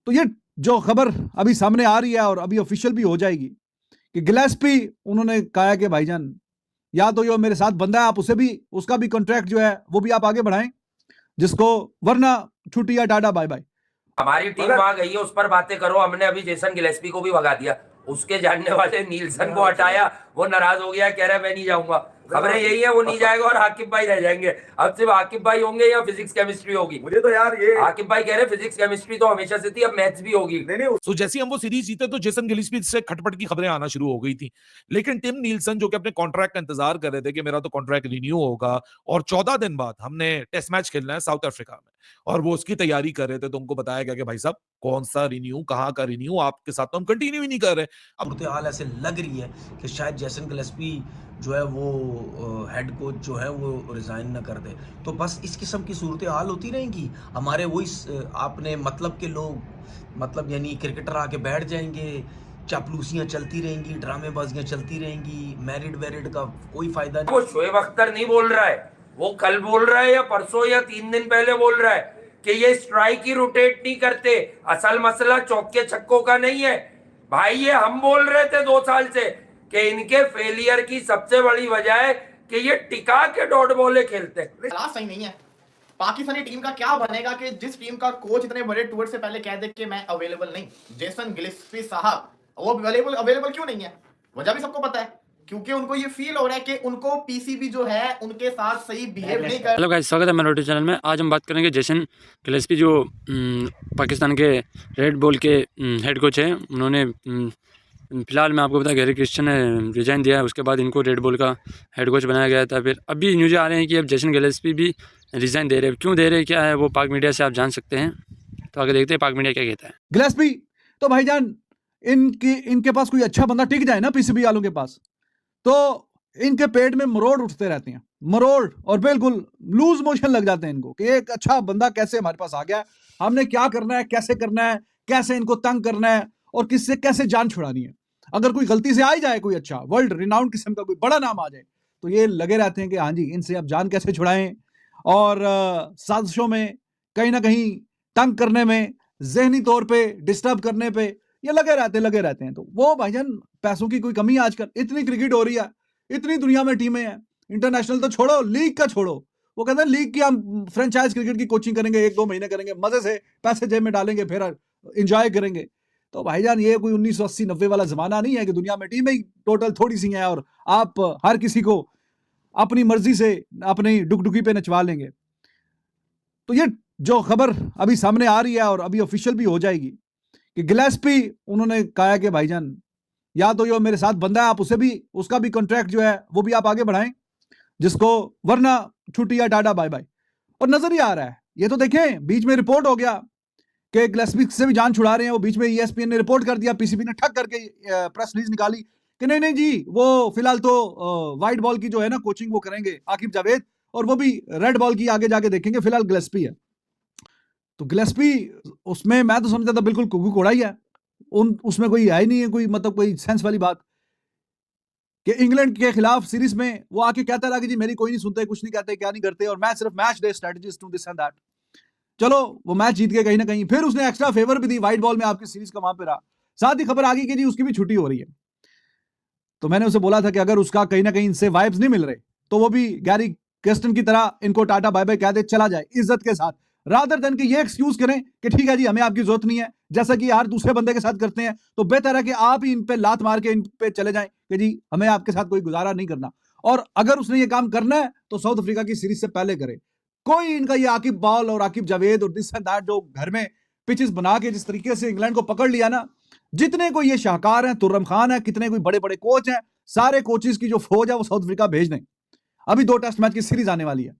तो ये जो खबर अभी सामने आ रही है और अभी ऑफिशियल भी हो जाएगी कि गिलेस्पी उन्होंने कहा कि भाईजान या तो ये मेरे साथ बंदा है, आप उसे भी उसका भी कॉन्ट्रैक्ट जो है वो भी आप आगे बढ़ाएं, जिसको वरना छुट्टी या टाटा बाय बाय। हमारी टीम वहां गई है, उस पर बातें करो। हमने अभी जेसन गिलेस्पी को भी भगा दिया, उसके जानने वाले नीलसन को हटाया, वो नाराज हो गया, कह रहा है मैं नहीं जाऊंगा। खबरें यही है, वो नहीं जाएगा और आकिब भाई रह जाएंगे। अब सिर्फ आकिब भाई होंगे या फिजिक्स केमिस्ट्री होगी। मुझे तो यार ये आकिब भाई कह रहे फिजिक्स केमिस्ट्री तो हमेशा से थी, अब मैथ्स भी होगी। नहीं तो जैसे ही हम वो सीरीज जीते तो जेसन गिलिस्पी से खटपट की खबरें आना शुरू हो गई थी। लेकिन टिम नीलसन जो कि अपने कॉन्ट्रैक्ट का इंतजार कर रहे थे कि मेरा तो कॉन्ट्रैक्ट रिन्यू होगा और 14 दिन बाद हमने टेस्ट मैच खेलना है साउथ अफ्रीका में, और वो उसकी तैयारी कर रहे थे, तो उनको बताया गया कि भाई साहब कौन सा रिन्यू, कहाँ का रिन्यू, आपके साथ तो हम कंटिन्यू ही नहीं कर रहे। अब सूरत हाल ऐसे लग रही है कि शायद जेसन गिलेस्पी जो है वो हेड कोच जो है वो रिजाइन ना कर दे। तो बस इस किस्म की सूरत हाल होती रहेंगी। हमारे वही आपने मतलब के लोग, मतलब यानी क्रिकेटर आके बैठ जाएंगे, चापलूसियां चलती रहेंगी, ड्रामेबाजियां चलती रहेंगी, मैरिड वेरिड का कोई फायदा नहीं। वो शोएब अख्तर नहीं बोल रहा है, वो कल बोल रहा है या परसों या 3 दिन पहले बोल रहा है कि ये स्ट्राइक ही रोटेट नहीं करते। असल मसला चौके छक्कों का नहीं है भाई, ये हम बोल रहे थे 2 साल से कि इनके फेलियर की सबसे बड़ी वजह है कि ये टिका के डॉट बॉले खेलते हैं। सही नहीं है। पाकिस्तानी टीम का क्या बनेगा कि जिस टीम का कोच इतने बड़े टूर से पहले कह दे कि मैं अवेलेबल नहीं। जेसन गिलेस्पी साहब वो अवेलेबल क्यों नहीं है? वजह भी सबको पता है, क्योंकि उनको ये फील हो रहा है कि उनको पीसीबी जो है उनके साथ सही बिहेव नहीं कर। हेलो गाइस, स्वागत है मेरे यूट्यूब चैनल में। आज हम बात करेंगे जेसन गिलेस्पी जो पाकिस्तान के रेड बॉल के हेड कोच हैं। उन्होंने फिलहाल मैं आपको बता, गैरी क्रिस्टियन ने रिजाइन दिया है, उसके बाद इनको रेड बॉल का हेड कोच बनाया गया था। फिर अभी न्यूज़ आ रहे हैं कि अब जेसन गिलेस्पी भी रिजाइन दे रहे हैं। क्यों दे रहे हैं, क्या है वो, पाक मीडिया से आप जान सकते हैं। तो आगे देखते हैं पाक मीडिया क्या कहता है। गिलेस्पी तो भाईजान इनके पास कोई अच्छा बंदा टिक जाए ना पीसीबी वालों के पास, तो इनके पेट में मरोड़ उठते रहते हैं, मरोड़, और बिल्कुल लूज मोशन लग जाते हैं इनको कि एक अच्छा बंदा कैसे हमारे पास आ गया, हमने क्या करना है, कैसे करना है, कैसे इनको तंग करना है और किससे कैसे जान छुड़ानी है। अगर कोई गलती से आ ही जाए, कोई अच्छा वर्ल्ड रिनाउंड किस्म का कोई बड़ा नाम आ जाए, तो ये लगे रहते हैं कि हाँ जी इनसे अब जान कैसे छुड़ाएं, और साजिशों में कहीं ना कहीं तंग करने में, जहनी तौर पे डिस्टर्ब करने पे ये लगे रहते हैं। तो वो भाईजान पैसों की कोई कमी है आजकल, इतनी क्रिकेट हो रही है, इतनी दुनिया में टीमें हैं, इंटरनेशनल तो छोड़ो, लीग का छोड़ो, वो कहते हैं लीग की हम फ्रेंचाइज क्रिकेट की कोचिंग करेंगे, 1-2 महीने करेंगे, मजे से पैसे जेब में डालेंगे, फिर एंजॉय करेंगे। तो भाईजान ये कोई 1980-90 वाला जमाना नहीं है कि दुनिया में टीमें ही टोटल थोड़ी सी हैं और आप हर किसी को अपनी मर्जी से अपनी डुगडुगी पे नचवा लेंगे। तो ये जो खबर अभी सामने आ रही है और अभी ऑफिशियल भी हो जाएगी कि गिलेस्पी उन्होंने कहा कि भाईजान या तो ये मेरे साथ बंदा है, आप उसे भी उसका भी कॉन्ट्रैक्ट जो है वो भी आप आगे बढ़ाएं, जिसको वरना छुट्टी या टाटा बाय बाय। और नजर ही आ रहा है, ये तो देखें बीच में रिपोर्ट हो गया कि गिलेस्पी से भी जान छुड़ा रहे हैं। वो बीच में ईएसपीएन ने रिपोर्ट कर दिया, पीसीबी ने ठग करके प्रेस रिलीज निकाली कि नहीं नहीं जी वो फिलहाल तो व्हाइट बॉल की जो है ना कोचिंग वो करेंगे आकिब जावेद, और वो भी रेड बॉल की आगे जाके देखेंगे, फिलहाल गिलेस्पी है। तो गिलेस्पी उसमें मैं तो समझता था बिल्कुल कुकू कोड़ा ही है, उसमें कोई है ही नहीं है, कोई मतलब कोई सेंस वाली बात कि इंग्लैंड के खिलाफ सीरीज में वो आके कहता रहा कि जी मेरी कोई नहीं सुनते, कुछ नहीं कहते, क्या नहीं करते, और मैं सिर्फ मैच डे स्ट्रेटजिस्ट हूं, दिस एंड दैट। चलो वो मैच जीत गए कहीं ना कहीं, फिर उसने एक्स्ट्रा फेवर भी दी, व्हाइट बॉल में आपकी सीरीज का वहां पे रहा। साथ ही खबर आ गई कि जी उसकी भी छुट्टी हो रही है। तो मैंने उसे बोला था कि अगर उसका कहीं ना कहीं इनसे वाइब्स नहीं मिल रहे तो वो भी गैरी क्रिस्टन की तरह इनको टाटा बाय बाय कह दे, चला जाए इज्जत के साथ, रादर देन कि ये एक्सक्यूज करें कि ठीक है जी हमें आपकी जरूरत नहीं है, जैसा कि यार दूसरे बंदे के साथ करते हैं। तो बेहतर है कि आप ही इन पे लात मार के इन पे चले जाएं कि जी हमें आपके साथ कोई गुजारा नहीं करना। और अगर उसने ये काम करना है तो साउथ अफ्रीका की सीरीज से पहले करे। कोई इनका ये आकिब बॉल और आकिब जावेद और दिस एंड दैट जो घर में पिचेस बना के जिस तरीके से इंग्लैंड को पकड़ लिया ना, जितने कोई ये शाहकार हैं, तुर्रम खान है, कितने कोई बड़े बड़े कोच हैं, सारे कोचेस की जो फौज है वो साउथ अफ्रीका भेज दें। अभी 2 टेस्ट मैच की सीरीज आने वाली है,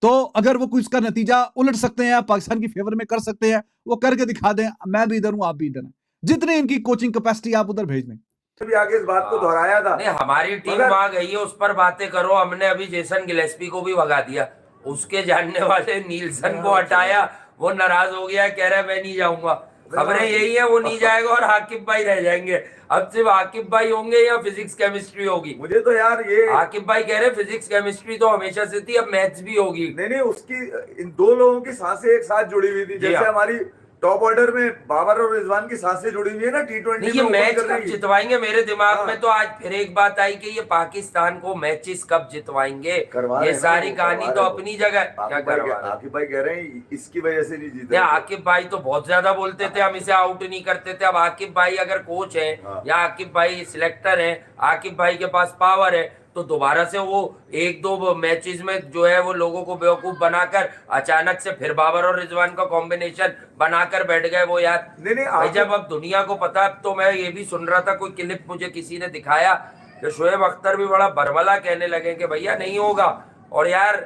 तो अगर वो कुछ का नतीजा उलट सकते हैं, पाकिस्तान की फेवर में कर सकते हैं, वो करके दिखा दें। मैं भी इधर हूं, आप भी इधर हैं, जितने इनकी कोचिंग कैपेसिटी आप उधर भेज दें। भी आगे इस बात को दोहराया था। नहीं, हमारी टीम वहां गई है, उस पर बातें करो। हमने अभी जेसन गिलेस्पी को भी भगा दिया, उसके जानने वाले नीलसन को हटाया, वो नाराज हो गया, कह रहा है मैं नहीं जाऊंगा। खबरें यही है, वो नहीं जाएगा और आकिब भाई रह जाएंगे। अब सिर्फ आकिब भाई होंगे या फिजिक्स केमिस्ट्री होगी। मुझे तो यार ये आकिब भाई कह रहे फिजिक्स केमिस्ट्री तो हमेशा से थी, अब मैथ्स भी होगी। नहीं उसकी इन 2 लोगों की सांसें एक साथ जुड़ी हुई थी, जैसे हमारी टॉप ऑर्डर में बाबर और रिजवान की सांसें जुड़ी हुई है ना T20 नहीं, में ये ओपन मैच कर कब रही है। जितवाएंगे मेरे दिमाग हाँ। में तो आज फिर एक बात आई कि ये पाकिस्तान को मैचेस कब जितवाएंगे। करवा ये रहे हैं ना, सारी वो कहानी करवा तो रहे हैं। अपनी जगह है। क्या करवा रहे हैं? आकिब भाई कह रहे हैं इसकी वजह से नहीं जीते। नहीं, आकिब भाई तो बहुत ज्यादा बोलते थे हम इसे आउट नहीं करते थे। अब आकिब भाई अगर कोच है हाँ। या आकिब भाई सिलेक्टर है, आकिब भाई के पास पावर है, तो दोबारा से वो एक दो मैचेस में जो है वो लोगों को बेवकूफ बनाकर अचानक से फिर बाबर और रिजवान का कॉम्बिनेशन बनाकर बैठ गए वो यार। नहीं, भाई जब अब दुनिया को पता, तो मैं ये भी सुन रहा था, कोई क्लिप मुझे किसी ने दिखाया कि शोएब अख्तर भी बड़ा बरमला कहने लगे कि भैया नहीं होगा। और यार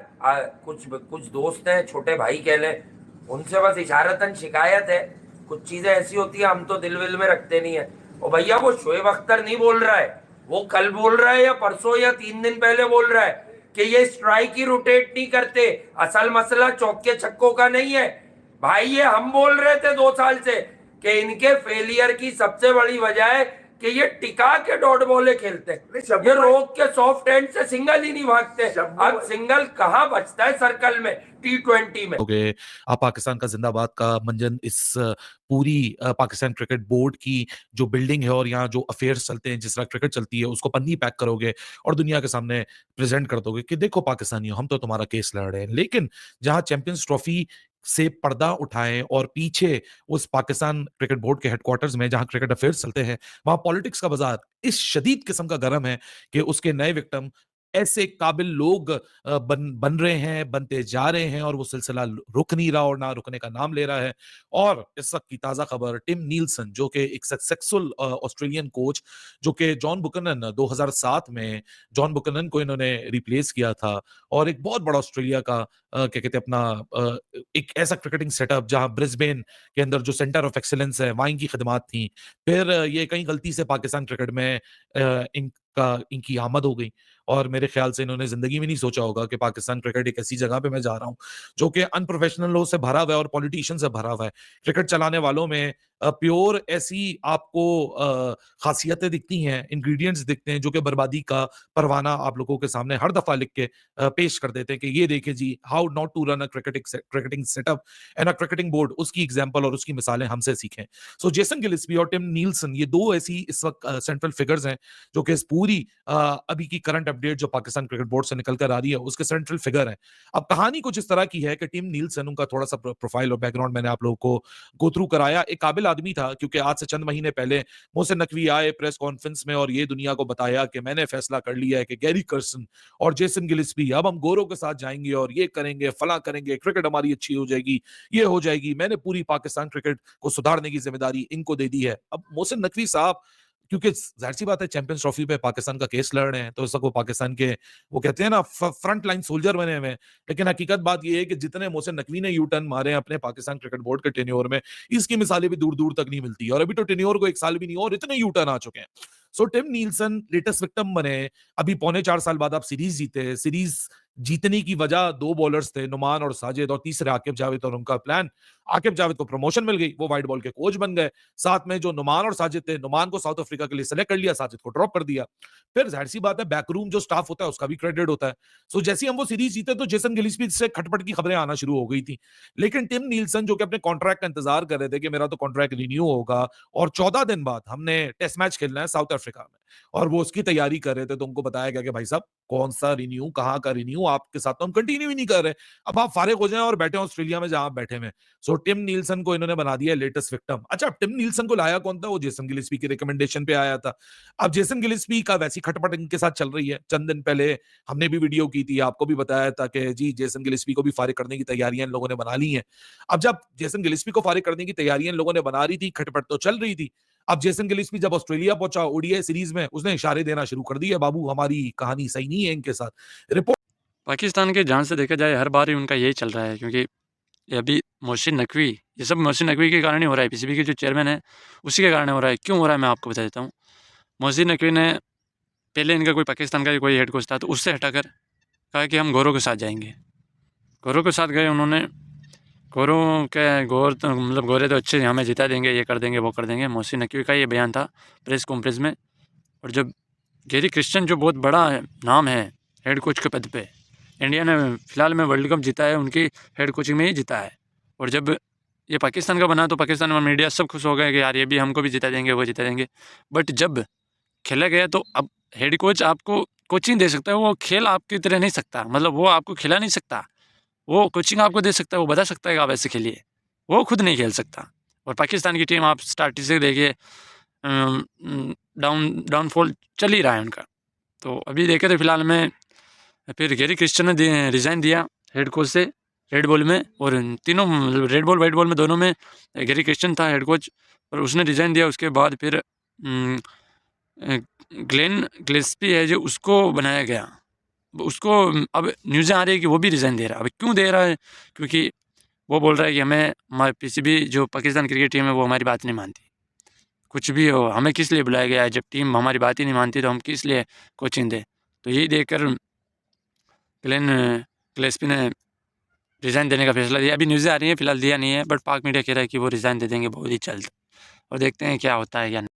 कुछ दोस्त हैं, छोटे भाई कह लें, उनसे बस इशारतन शिकायत है। कुछ चीजें ऐसी होती है हम तो दिल विल में रखते नहीं है। और भैया वो शोएब अख्तर नहीं बोल रहा है, वो कल बोल रहा है या परसों या 3 दिन पहले बोल रहा है कि ये स्ट्राइक ही रोटेट नहीं करते, असल मसला चौके छक्कों का नहीं है। भाई ये हम बोल रहे थे 2 साल से कि इनके फेलियर की सबसे बड़ी वजह है कि ये टिका के डॉट बॉले खेलते हैं, ये रोक के सॉफ्ट एंड से सिंगल ही नहीं भागते। अब सिंगल कहाँ बचता है सर्कल में T20 में। ओके, आप पाकिस्तान का जिंदाबाद का मंजन इस पूरी पाकिस्तान क्रिकेट बोर्ड की जो बिल्डिंग है और यहाँ जो अफेयर्स चलते हैं, जिस तरह क्रिकेट चलती है, उसको पन्नी पैक करोगे और दुनिया के सामने प्रेजेंट कर दोगे कि देखो पाकिस्तानियों, हम तो तुम्हारा केस लड़ रहे हैं। लेकिन जहां चैंपियंस ट्रॉफी से पर्दा उठाएं और पीछे उस पाकिस्तान क्रिकेट बोर्ड के हेडक्वार्टर्स में जहां क्रिकेट अफेयर्स चलते हैं, वहां पॉलिटिक्स का बाजार इस शदीद किस्म का गर्म है कि उसके नए विक्टिम ऐसे काबिल लोग बन रहे हैं, बनते जा रहे हैं और वो सिलसिला रुक नहीं रहा और ना रुकने का नाम ले रहा है। और इस वक्त की ताजा खबर, टिम नीलसन जो कि एक सक्सेसफुल ऑस्ट्रेलियन कोच, जो कि जॉन बुकनन 2007 में जॉन बुकनन को इन्होंने रिप्लेस किया था और एक बहुत बड़ा ऑस्ट्रेलिया का क्या कहते हैं अपना एक ऐसा क्रिकेटिंग सेटअप जहां ब्रिस्बेन के अंदर जो सेंटर ऑफ एक्सीलेंस है वहां इनकी खिदमात थी। फिर ये कहीं गलती से पाकिस्तान क्रिकेट में इनकी आमद हो गई और मेरे ख्याल से इन्होंने जिंदगी में नहीं सोचा होगा कि पाकिस्तान क्रिकेट एक ऐसी जगह पे मैं जा रहा हूं जो कि अनप्रोफेशनलों से भरा हुआ है और पॉलिटिशियन से भरा हुआ है। क्रिकेट चलाने वालों में प्योर ऐसी आपको खासियतें दिखती हैं, इंग्रेडिएंट्स दिखते हैं जो कि बर्बादी का परवाना आप लोगों के सामने हर दफा लिख के पेश कर देते हैं कि ये देखिए जी, how not to run a cricketing setup and a cricketing board. उसकी एग्जांपल और उसकी मिसालें हमसे सीखें। सो जेसन गिलिस्पी और टिम नीलसन, ये दो ऐसी इस वक्त सेंट्रल फिगर्स हैं जो कि इस पूरी अभी की करंट अपडेट जो पाकिस्तान क्रिकेट बोर्ड से निकल कर आ रही है उसके सेंट्रल फिगर है। अब कहानी कुछ इस तरह की है कि टिम नीलसन, उनका थोड़ा सा प्रोफाइल और बैकग्राउंड मैंने आप लोगों को गो थ्रू कराया। एक काबिल आदमी था क्योंकि आज से चंद महीने पहले मोहसिन नकवी आए प्रेस कॉन्फ्रेंस में और ये दुनिया को बताया कि मैंने फैसला कर लिया है कि गैरी कर्सन और जेसन गिलिस्पी अब हम गोरों के साथ जाएंगे और ये करेंगे, फला करेंगे, क्रिकेट हमारी अच्छी हो जाएगी, ये हो जाएगी, मैंने पूरी पाकिस्तान क्रिकेट को सुधारने की जिम्मेदारी इनको दे दी है। अब मोहसिन नकवी साहब, क्योंकि जाहिर सी बात है चैंपियंस ट्रॉफी पे पाकिस्तान का केस लड़ रहे हैं, तो इस वक्त वो पाकिस्तान के वो कहते हैं ना फ्रंट लाइन सोल्जर बने हुए हैं। लेकिन हकीकत बात ये है कि जितने मोहसिन नकवी ने यू टर्न मारे अपने पाकिस्तान क्रिकेट बोर्ड के टेन्योर में, इसकी मिसालें भी दूर दूर तक नहीं मिलती और अभी तो टेन्योर को 1 साल भी नहीं और इतने यू टर्न आ चुके हैं। सो टिम नीलसन लेटेस्ट विक्टिम बने। अभी 4.25 साल बाद आप सीरीज जीते। सीरीज जीतने की वजह 2 बॉलर्स थे, नुमान और साजिद, और तीसरे आकिब जावेद और उनका प्लान। आकिब जावेद को प्रमोशन मिल गई, वो वाइट बॉल के कोच बन गए। साथ में जो नुमान और साजिद थे, नुमान को साउथ अफ्रीका के लिए सेलेक्ट कर लिया, साजिद को ड्रॉप कर दिया। फिर जाहिर सी बात है बैकरूम जो स्टाफ होता है उसका भी क्रेडिट होता है। सो जैसे हम वो सीरीज जीते तो जेसन गिलिस्पी से खटपट की खबरें आना शुरू हो गई थी। लेकिन टिम नीलसन जो कि अपने कॉन्ट्रैक्ट का इंतजार कर रहे थे कि मेरा तो कॉन्ट्रैक्ट रिन्यू होगा और 14 दिन बाद हमने टेस्ट मैच खेलना है साउथ अफ्रीका में, और वो उसकी तैयारी कर रहे थे, तो उनको बताया गया कि भाई साहब कौन सा रिन्यू, कहाँ का रिन्यू, आपके साथ तो हम कंटिन्यू ही नहीं कर रहे, अब आप फारिग हो जाएं और बैठे ऑस्ट्रेलिया में जहां आप बैठे में। सो टिम नीलसन को इन्होंने बना दिया लेटेस्ट विक्टिम। अच्छा, टिम नीलसन को लाया कौन था? वो जेसन गिलिस्पी की रिकमेंडेशन पे आया था। अब जेसन गिलिस्पी का वैसी खटपट इनके साथ चल रही है। चंद दिन पहले हमने भी वीडियो की थी, आपको भी बताया था कि जी जेसन गिलिस्पी को भी फारिग करने की तैयारियां इन लोगों ने बना ली हैं। अब जब जेसन गिलिस्पी को फारिग करने की तैयारियां इन लोगों ने बना रही थी, खटपट तो चल रही थी। अब जेसन गिलिस्पी जब ऑस्ट्रेलिया पहुंचा ओडीआई सीरीज में, उसने इशारे देना शुरू कर दिए, बाबू हमारी कहानी सही नहीं है इनके साथ। रिपोर्ट पाकिस्तान के जान से देखा जाए हर बार ही उनका यही चल रहा है, क्योंकि ये अभी मोहसिन नकवी, ये सब मोहसिन नकवी के कारण ही हो रहा है। पीसीबी के जो चेयरमैन है उसी के कारण हो रहा है। क्यों हो रहा है मैं आपको बता देता हूँ। मोहसिन नकवी ने पहले, इनका कोई पाकिस्तान का कोई हेड कोच था तो उससे हटाकर कहा कि हम गोरों के साथ जाएंगे। गोरों के साथ गए उन्होंने, गोरों के गोर तो मतलब गोरे तो अच्छे, हमें जिता देंगे, ये कर देंगे, वो कर देंगे। मोहसिन नकवी का ये बयान था प्रेस कॉन्फ्रेंस में। और जब गैरी क्रिस्टियन जो बहुत बड़ा नाम है हेड कोच के पद पे, इंडिया ने फिलहाल में वर्ल्ड कप जीता है उनकी हेड कोचिंग में ही जीता है, और जब ये पाकिस्तान का बना तो पाकिस्तान में मीडिया सब खुश हो गए कि यार ये भी हमको भी जिता देंगे, वो जिता देंगे। बट जब खेला गया तो अब हेड कोच आपको कोचिंग दे सकता है, वो खेल आपकी तरह नहीं सकता, मतलब वो आपको खिला नहीं सकता। वो कोचिंग आपको दे सकता है, वो बता सकता है कि आप ऐसे खेलिए, वो खुद नहीं खेल सकता। और पाकिस्तान की टीम आप स्टार्टिंग से देखिए डाउनफॉल चल ही रहा है उनका। तो अभी देखे तो फिलहाल में फिर गैरी क्रिस्टियन ने रिज़ाइन दिया हेड कोच से रेड बॉल में, और तीनों रेड बॉल वाइट बॉल में दोनों में गैरी क्रिस्टियन था हेड कोच, और उसने रिज़ाइन दिया। उसके बाद फिर ग्लेन गिलेस्पी है जो उसको बनाया गया, उसको अब न्यूज़ें आ रही है कि वो भी रिज़ाइन दे रहा है। अब क्यों दे रहा है? क्योंकि वो बोल रहा है कि हमें हमारे पीसीबी जो पाकिस्तान क्रिकेट टीम है वो हमारी बात नहीं मानती। कुछ भी हो, हमें किस लिए बुलाया गया है? जब टीम हमारी बात ही नहीं मानती तो हम किस लिए कोचिंग दें? तो यही देखकर ग्लेन गिलेस्पी ने रिज़ाइन देने का फैसला दिया। अभी न्यूज़ें आ रही हैं, फिलहाल दिया नहीं है, बट पाक मीडिया कह रहा है कि वो रिज़ाइन दे देंगे बहुत ही जल्द, और देखते हैं क्या होता है या नहीं।